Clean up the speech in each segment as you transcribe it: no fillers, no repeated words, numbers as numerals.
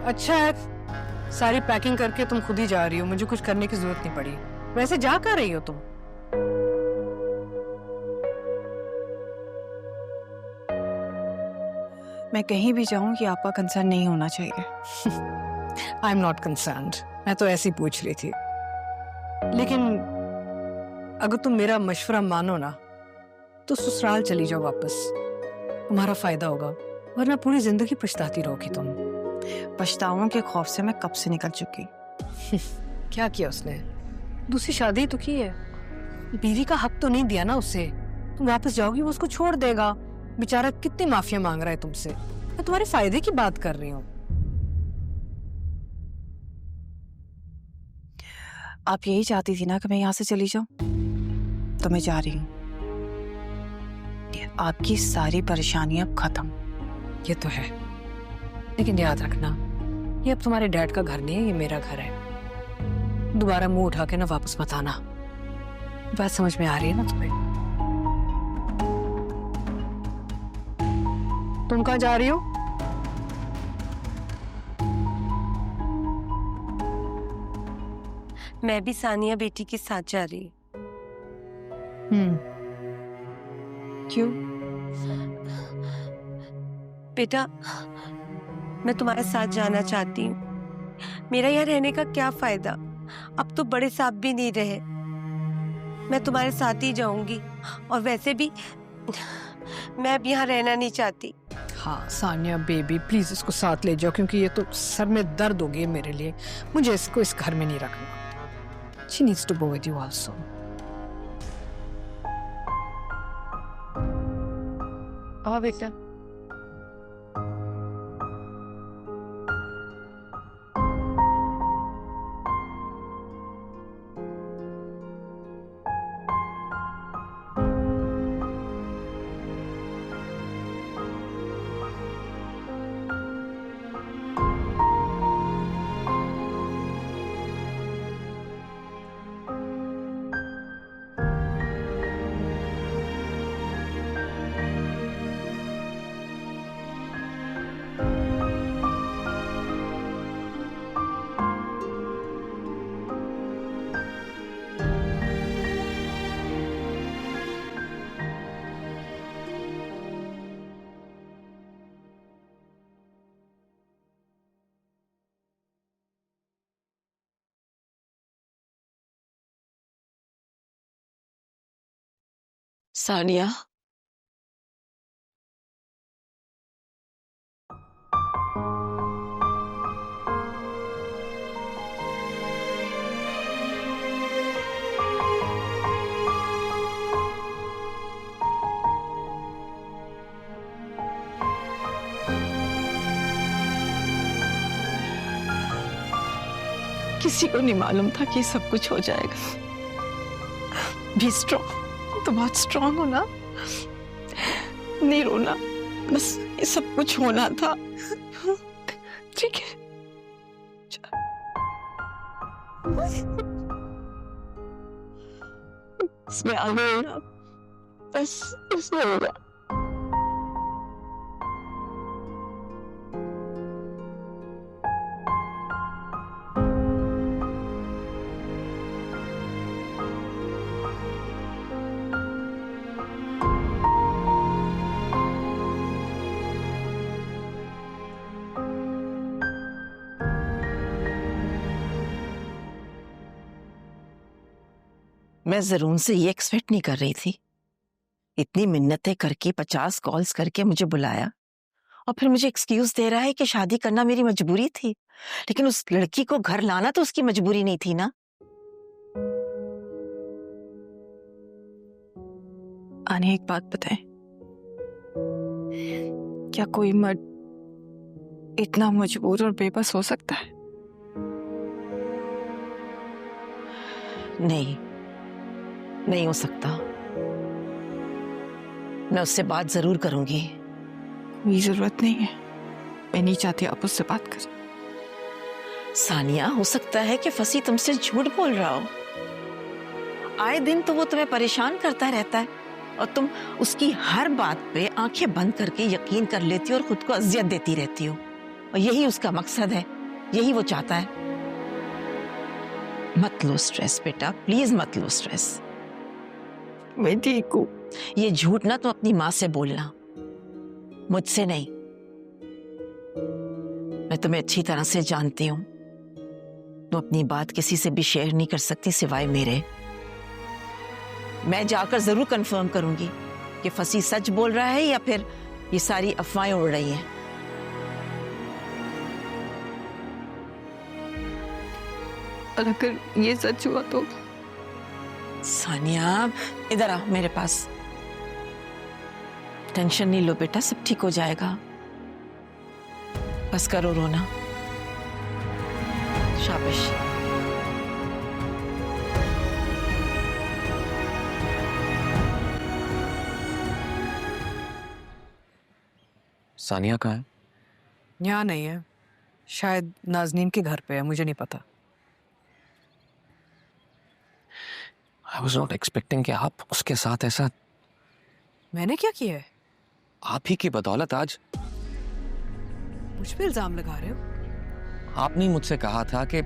अच्छा है, सारी पैकिंग करके तुम खुद ही जा रही हो, मुझे कुछ करने की जरूरत नहीं पड़ी। वैसे जा कर रही हो तुम? मैं कहीं भी जाऊं कि आपका कंसर्न नहीं होना चाहिए। आई एम नॉट कंसर्न्ड, मैं तो ऐसे ही पूछ रही थी। लेकिन अगर तुम मेरा मशवरा मानो ना तो ससुराल चली जाओ वापस, तुम्हारा फायदा होगा, वरना पूरी जिंदगी पछताती रहोगी तुम। पछताओं के खौफ से मैं कब से निकल चुकी। क्या किया उसने? दूसरी शादी तो की है, बीवी का हक तो नहीं दिया ना उसे। तुम वापस जाओगी वो उसको छोड़ देगा, बेचारा कितनी माफिया मांग रहा है तुमसे। मैं तुम्हारे फायदे की बात कर रही हूँ। आप यही चाहती थी ना कि मैं यहाँ से चली जाऊं, तो मैं जा रही हूँ। आपकी सारी परेशानियां अब खत्म। ये तो है, लेकिन याद रखना ये अब तुम्हारे डैड का घर नहीं है, ये मेरा घर है। दोबारा मुंह उठा के ना वापस मत आना। बात समझ में आ रही है ना तुम्हें? तुम कहाँ जा रही हो? मैं भी सानिया बेटी के साथ जा रही। क्यों? बेटा, मैं तुम्हारे साथ जाना चाहती हूँ। मेरा यहाँ रहने का क्या फायदा, अब तो बड़े साहब भी नहीं रहे। मैं तुम्हारे साथ ही जाऊंगी, और वैसे भी मैं अब यहाँ रहना नहीं चाहती। हाँ सानिया बेबी, प्लीज इसको साथ ले जाओ, क्योंकि ये तो सर में दर्द हो गई है मेरे लिए। मुझे इसको इस घर में नहीं रखना। She needs to go with you also. आओ बेटा। सानिया, किसी को नहीं मालूम था कि सब कुछ हो जाएगा। बी स्ट्रॉन्ग, तो बहुत स्ट्रॉन्ग हो ना, नहीं रोना, बस ये सब कुछ होना था, ठीक है? इसमें आगे होना, बस इसमें होगा। मैं जरूर से ये एक्सपेक्ट नहीं कर रही थी। इतनी मिन्नतें करके 50 कॉल्स करके मुझे बुलाया, और फिर मुझे एक्सक्यूज दे रहा है कि शादी करना मेरी मजबूरी थी। लेकिन उस लड़की को घर लाना तो उसकी मजबूरी नहीं थी ना। आने एक बात बताएं, क्या कोई मर्द इतना मजबूर और बेबस हो सकता है? नहीं हो सकता। मैं उससे बात जरूर करूंगी। कोई जरूरत नहीं है, मैं नहीं चाहती आप उससे बात करें। सानिया, हो सकता है कि फसी तुमसे झूठ बोल रहा हो। आए दिन तो वो तुम्हें परेशान करता रहता है, और तुम उसकी हर बात पे आंखें बंद करके यकीन कर लेती हो और खुद को अजियत देती रहती हो। और यही उसका मकसद है यही वो चाहता है। मत लो स्ट्रेस बेटा, प्लीज मत लो स्ट्रेस। मैं ठीक हूँ। ये झूठ ना तुम अपनी माँ से बोलना, मुझसे नहीं। मैं तुम्हें अच्छी तरह से जानती हूँ। तुम अपनी बात किसी से भी शेयर नहीं कर सकती सिवाय मेरे। मैं जाकर जरूर कंफर्म करूंगी कि फसी सच बोल रहा है या फिर ये सारी अफवाहें उड़ रही हैं। और अगर ये सच हुआ तो? सानिया इधर आओ मेरे पास। टेंशन नहीं लो बेटा, सब ठीक हो जाएगा। बस करो रोना। शाबाश। सानिया कहाँ है? यहाँ नहीं है, शायद नाजनीन के घर पे है, मुझे नहीं पता। I was not expecting कि आप उसके साथ ऐसा। मैंने क्या किया है? आप ही की बदौलत आज। मुझ पे इल्जाम लगा रहे हो? आपने ही मुझसे कहा था कि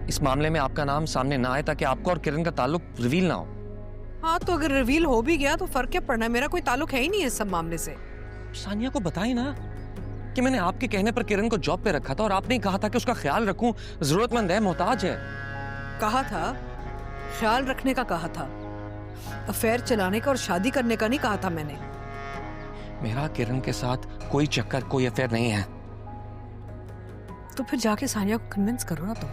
इस मामले में आपका नाम सामने ना आए ताकि आपको और किरण का ताल्लुक रिवील ना हो। हाँ, तो अगर रिवील हो भी गया तो फर्क क्या पड़ना है? मेरा कोई ताल्लुक है ही नहीं इस सब मामले से। सानिया को बताई ना कि मैंने आपके कहने पर किरण को जॉब पे रखा था और आपने कहा था कि उसका ख्याल रखूं, जरूरतमंद है, मोहताज है। कहा था, ख्याल रखने का कहा था, अफेयर चलाने का और शादी करने का नहीं कहा था मैंने। मेरा किरण के साथ कोई चक्कर, कोई अफेयर नहीं है। तो फिर जाके सानिया को कन्विंस करो ना तुम।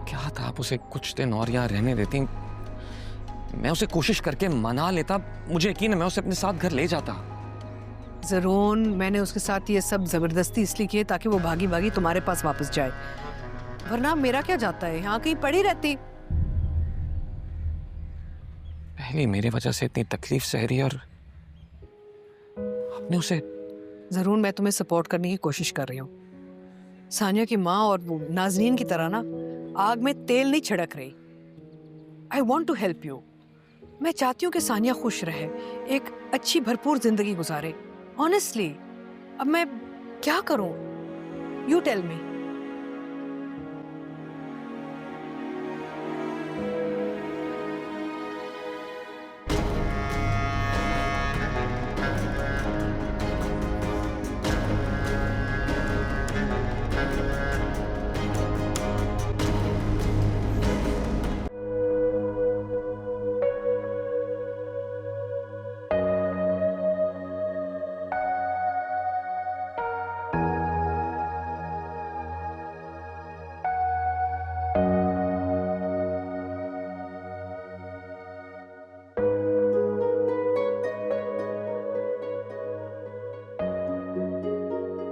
क्या था, आप उसे कुछ दिन और यहाँ रहने देती, मैं उसे कोशिश करके मना लेता। मुझे यकीन है मैं उसे अपने साथ घर ले जाता। जरूर मैंने उसके साथ ये सब जबरदस्ती इसलिए किए ताकि वो भागी भागी तुम्हारे पास वापस जाए, वरना मेरा क्या जाता है, यहाँ कहीं पड़ी रहती। पहले मेरे वजह से इतनी तकलीफ सह रही है और आपने उसे। जरूर मैं तुम्हें सपोर्ट करने की कोशिश कर रही हूँ। सानिया की माँ और वो नाजनीन की तरह ना आग में तेल नहीं छिड़क रही। I want to help you. मैं चाहती हूँ कि सानिया खुश रहे, एक अच्छी भरपूर जिंदगी गुजारे। ऑनेस्टली, अब मैं क्या करूँ? You tell me.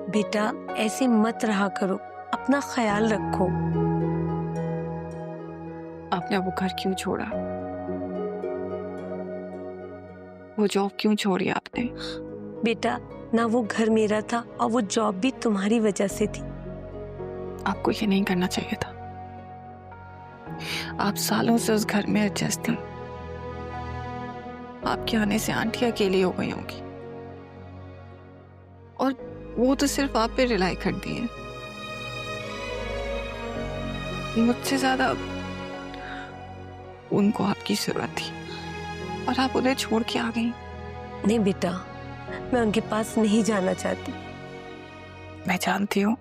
बेटा ऐसे मत रहा करो, अपना ख्याल रखो। आपने वो घर क्यों छोड़ा? वो जॉब क्यों छोड़ी आपने? बेटा ना वो घर मेरा था और वो जॉब भी तुम्हारी वजह से थी। आपको ये नहीं करना चाहिए था। आप सालों से उस घर में एडजस्ट थी। आपके आने से आंटी अकेली हो गई होंगी और वो तो सिर्फ आप पे रिलाई करती हैं। मुझसे ज्यादा उनको आपकी जरूरत थी और आप उन्हें छोड़ के आ गई। नहीं बेटा, मैं उनके पास नहीं जाना चाहती। मैं जानती हूँ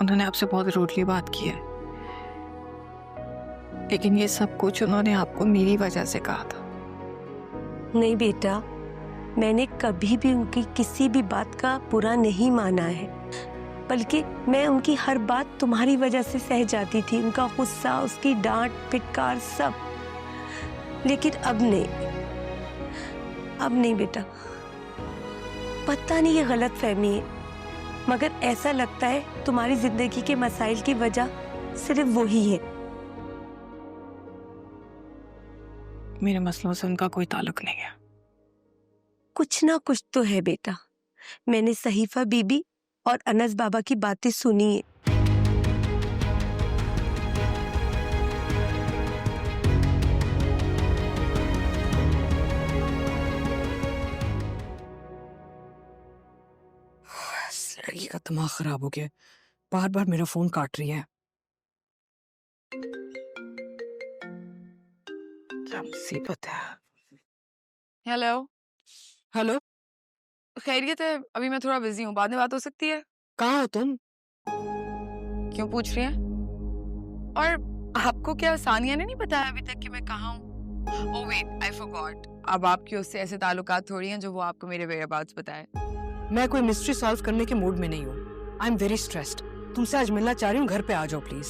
उन्होंने आपसे बहुत रूडली बात की है, लेकिन ये सब कुछ उन्होंने आपको मेरी वजह से कहा था। नहीं बेटा, मैंने कभी भी उनकी किसी भी बात का बुरा नहीं माना है, बल्कि मैं उनकी हर बात तुम्हारी वजह से सह जाती थी। उनका गुस्सा, उसकी डांट फिटकार सब। लेकिन अब नहीं, अब नहीं बेटा। पता नहीं ये गलत फहमी है, मगर ऐसा लगता है तुम्हारी जिंदगी के मसाइल की वजह सिर्फ वही है। मेरे मसलों से उनका कोई ताल्लुक नहीं है। कुछ ना कुछ तो है बेटा। मैंने सहीफा बीबी और अनस बाबा की बातें सुनी है। लड़की का दिमाग खराब हो गया, बार बार मेरा फोन काट रही है। क्या मुसीबत है। हेलो। हेलो, खैरियत है? अभी मैं थोड़ा बिजी हूँ, बाद में बात हो सकती है? कहाँ हो तुम? क्यों पूछ रही हैं? और आपको क्या सानिया ने नहीं बताया अभी तक कि मैं कहाँ हूँ? Oh wait, I forgot. अब आपके उससे ऐसे ताल्लुकात थोड़ी हैं जो वो आपको मेरे whereabouts बताए। मैं कोई मिस्ट्री सॉल्व करने के मूड में नहीं हूँ। I am very stressed. तुमसे आज मिलना चाह रही हूँ, घर पे आ जाओ प्लीज।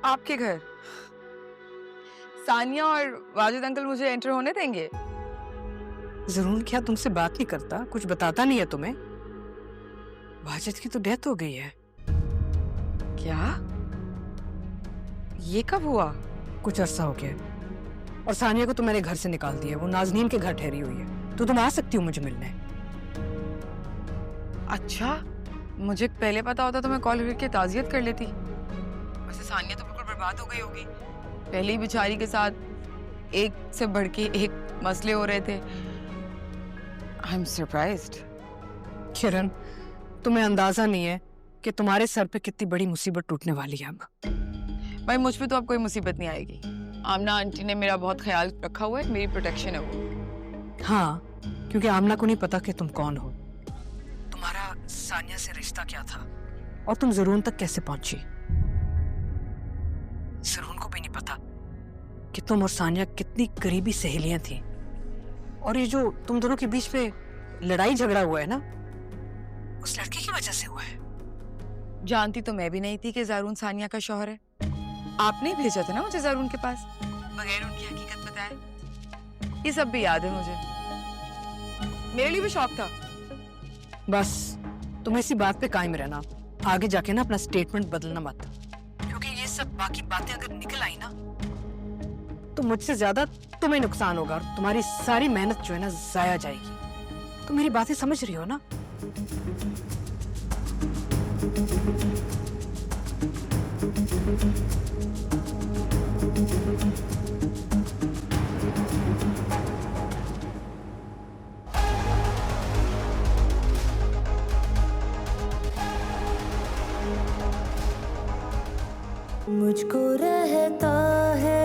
आपके घर? सानिया और वाजिद अंकल मुझे एंटर होने देंगे? जरूर, क्या तुमसे बात नहीं करता, कुछ बताता नहीं है तुम्हें? वाजिद की तो डेथ हो गई है। क्या? ये कब हुआ? कुछ अरसा हो गया, और सानिया को तो मैंने घर से निकाल दिया। वो नाजनीन के घर ठहरी हुई है, तो तुम आ सकती हो मुझे मिलने। अच्छा, मुझे पहले पता होता तो मैं कॉल करके ताज़ियत कर लेती। वैसे सानिया तो बिल्कुल बर्बाद हो गई होगी। पहले ही बेचारी के साथ एक से बढ़ के एक मसले हो रहे थे। I am surprised. किरण, तुम्हें अंदाजा नहीं है कि तुम्हारे सर पे कितनी बड़ी मुसीबत टूटने वाली है अब। भाई मुझ पे तो अब कोई मुसीबत नहीं आएगी। आमना आंटी ने मेरा बहुत ख्याल रखा हुआ है, मेरी प्रोटेक्शन है वो। हाँ, क्योंकि आमना को नहीं पता कि तुम कौन हो, तुम्हारा सानिया से रिश्ता क्या था, और तुम ज़रून तक कैसे पहुंची। ज़रून को भी नहीं पता कि तुम और सानिया कितनी करीबी सहेलियां थी। और ये जो तुम दोनों के बीच पे लड़ाई झगड़ा हुआ है ना, उस लड़के की वजह से हुआ है। जानती तो मैं भी नहीं थी कि ज़ारून सानिया का शौहर है। आपने भेजा था ना मुझे ज़ारून के पास, बगैर उनकी हकीकत बताए। ये सब भी याद है मुझे। मेरे लिए भी शौक था। बस तुम इसी बात पे कायम रहना, आगे जाके ना अपना स्टेटमेंट बदलना मत, क्योंकि ये सब बाकी बातें अगर निकल आई ना तो मुझसे ज्यादा तुम्हें नुकसान होगा, और तुम्हारी सारी मेहनत जो है ना जाया जाएगी। तुम मेरी बातें समझ रही हो ना? मुझको रहता है